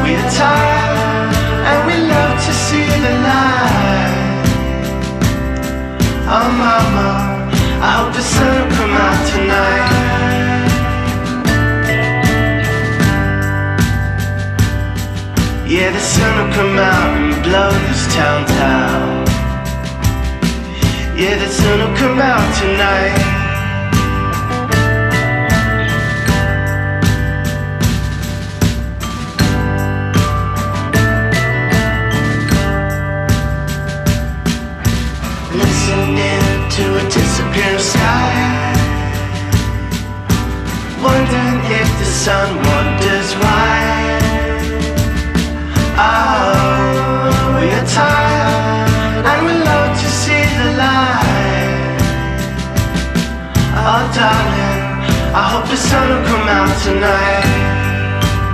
We are tired and we love to see the light. Oh mama, I hope the sun will come out tonight. Yeah, the sun will come out and blow this town down. Yeah, the sun will come out tonight. Listening to a disappearing sky, wondering if the sun wonders why. Oh, we are tired and we love to see the light. Oh darling, I hope the sun will come out tonight.